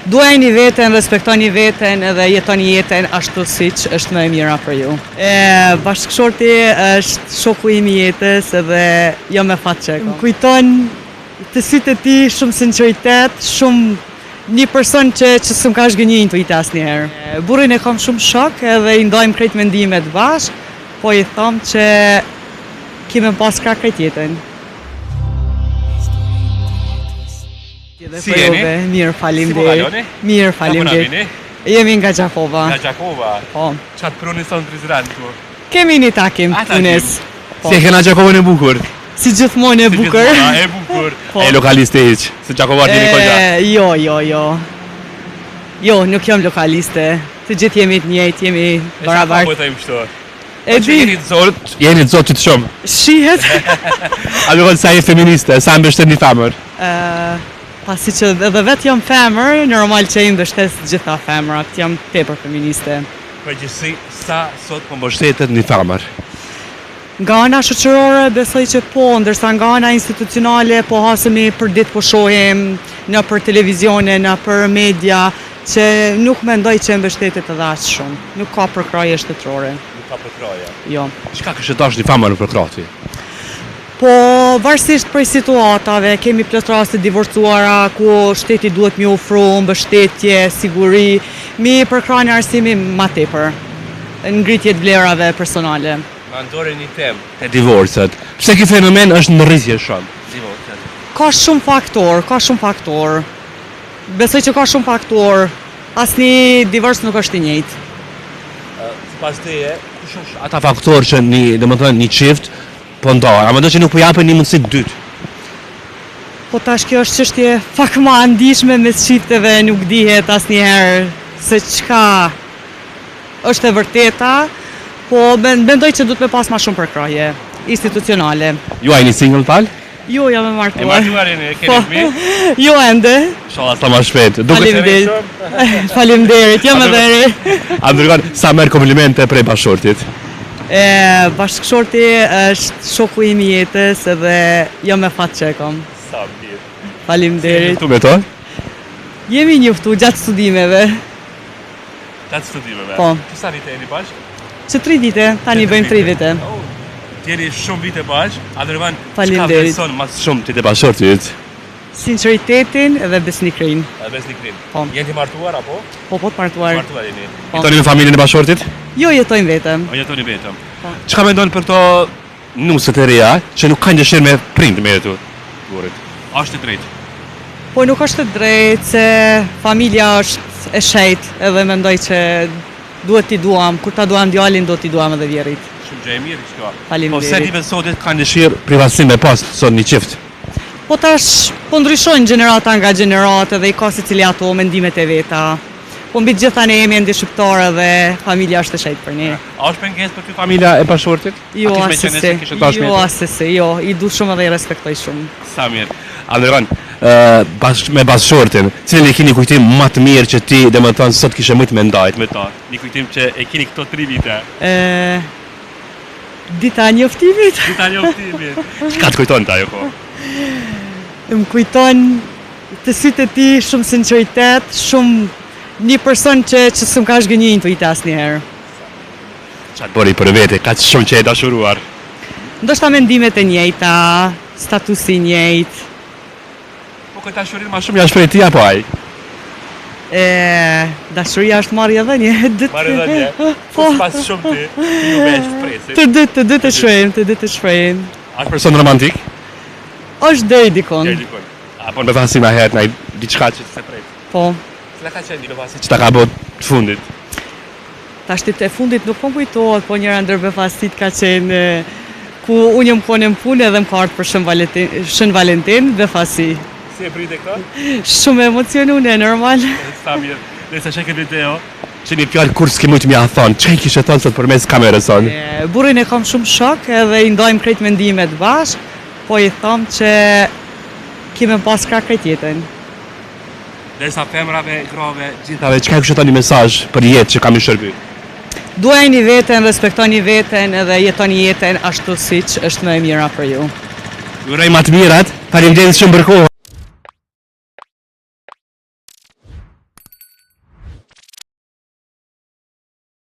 Duajni veten, respektoni veten edhe jetoni jetën ashtu siç është më e mira për ju. Bashkëshorti është shoku im i jetës edhe jo me fat çek. Më kujton të sytë e tij shumë sinqeritet, shumë një person që s'm ka zgënjë intuita asnjëherë. Burrin e kam shumë shok edhe i ndajmë krejt mendimet bashkë, po i them që kemi pas krah krejt jetën. Si jeni? Mirë, faleminderit. Si Mirë, faleminderit. Jemi nga Gjakova. Nga Gjakova? Po. Qatë pruni son Prizren tu? Kemi një takim punes. Si e kena Gjakovën e bukur? Si gjithmonë e bukur. E bukur. E lokaliste hiq? Se Gjakovar jeni kolja? Jo, nuk jam lokaliste. Të gjithë jemi të njëjtë, jemi barabartë. E po të im shto? E di. Jeni të zotë që të shumë? Shihet. A me konë sa e feministe, sa mbështet një femër? Pasi që edhe vetë jam femër, normal që i mbështet gjitha femërat, jam tepër feministe. Përgjithësi, sa sot po mbështetet një femër? Nga ana shoqërore besoj që po, ndërsa nga ana institucionale po hasemi për ditë po shohim në për televizione, në për media, që nuk mendoj që mbështetet edhe aq shumë. Nuk ka përkraje shtetërore. Nuk ka përkraje? Jo. Çka kështë dash një femër në përkrahje? Po, varësisht prej situatave, kemi plot raste divorcuara ku shteti duhet mi ofru mbështetje, siguri, mi përkrahje arsimi ma tepër, ngritje të vlerave personale. Ma ndore një temë te divorcet. Pse ky fenomen është në rritje shumë? Divorcet. Ka shumë faktor. Besoj që ka shumë faktor. Asnjë divorc nuk është i njëjtë. Sipas teje, kush është ata faktorë që një çift po ndarë, a mendoj që nuk po japin një mundësi të dytë? Po tash kjo është çështje pak më e ndihshme mes çifteve, nuk dihet asnjëherë se çka është e vërteta, po mendoj që duhet me pas ma shumë përkrahje institucionale. Ju a jeni single tal? Jo, jam e martuar. E martuar jeni, keni fëmijë? Jo ende. Inshallah sa më shpejt. Faleminderit, jam edhe re. A ndërkohë sa merr komplimente prej bashkëshortit? Bashkëshorti është shoku im i jetës edhe jo me fat që e kam. Sa mirë. Faleminderit. Tu me to? Jemi njoftu gjatë studimeve. Gjatë studimeve? Po. Që sa vite jeni bashkë? Që 3 vite, tani bëjmë 3 vite. Jeni shumë vite bashkë, a ndërvan çka beson më shumë ti te bashkëshortit? Sinqeritetin edhe besnikrin. Besnikrin. Po. Jeni martuar apo? Po të martuar. Martuar jeni. Jetoni me familjen e bashkëshortit? Jo, jetojmë vetëm. Jetoni vetëm. Çka mendon për to nuset e reja që nuk kanë dëshirë me prind me këtu? Burrit. Është e drejtë. Po nuk është e drejtë se familja është e shejt edhe mendoj që duhet t'i duam, kur ta duam djalin do t'i duam edhe vjerit. Shumë gjë e mirë kjo. Faleminderit. Po se ti besohet kanë dëshirë privatësi me pas sot një çift? Po tash po ndryshojnë gjenerata nga gjenerate dhe i ka secili ato mendimet e veta. Po mbi gjitha ne jemi ende shqiptarë dhe familja është e shejt për ne. A është pengesë për ty familja e bashkëshortit? Jo, asesi, jo, i du shumë dhe i respektoj shumë. Sa mirë. Andërvan, me bashkëshortin, cilin e keni kujtim më të mirë që ti dhe më thënë sot kishe mujtë me ndajt me ta? Një kujtim që e keni këto 3 vite? Dita njoftimit. Dita njoftimit. Çka të kujton ta jo ko? Më kujton të sytë e tij shumë sinqeritet, shumë një person që s'm ka zgënjë intuita asnjëherë. Çfarë bëri për vete, kaq shumë që e dashuruar? Ndoshta mendimet e njëjta, statusi i njëjtë. Po këtë dashurin më shumë ja shpreh ti apo ai? Dashuria është marrje dhënie. Marrje dhënie. Po pas shumë ti ju vesh presim. Të dy të shprehim. A është person romantik? Është deri dikon. Apo me thasi ma herë ndaj diçka që se pret. Po. Cila ka qenë befasi që ta ka bërë të fundit? Tashtit e fundit nuk po kujtohet, po njëra ndër befasit ka qenë ku unë jam kone në punë edhe më ka ardhur për Shën Valentin, befasi. Si e prite këto? Shumë emocionune, normal. Sa mirë. Nëse sheke video, që një fjallë kur s'ke mujtë mja thonë, që i kishe thonë sot për mes kamerës sonë? Burrin e kam shumë shok edhe i ndajmë krejt mendimet bashkë, po i thamë që kime pas krah krejt jetën. Derisa femrave, grave, gjithave, çka kishe thënë një mesazh për jetë që kam i shërby? Duajni veten, respektoni veten edhe jetoni jetën ashtu siç është më e mira për ju. Ju uroj më të mirat, faleminderit shumë për kohën.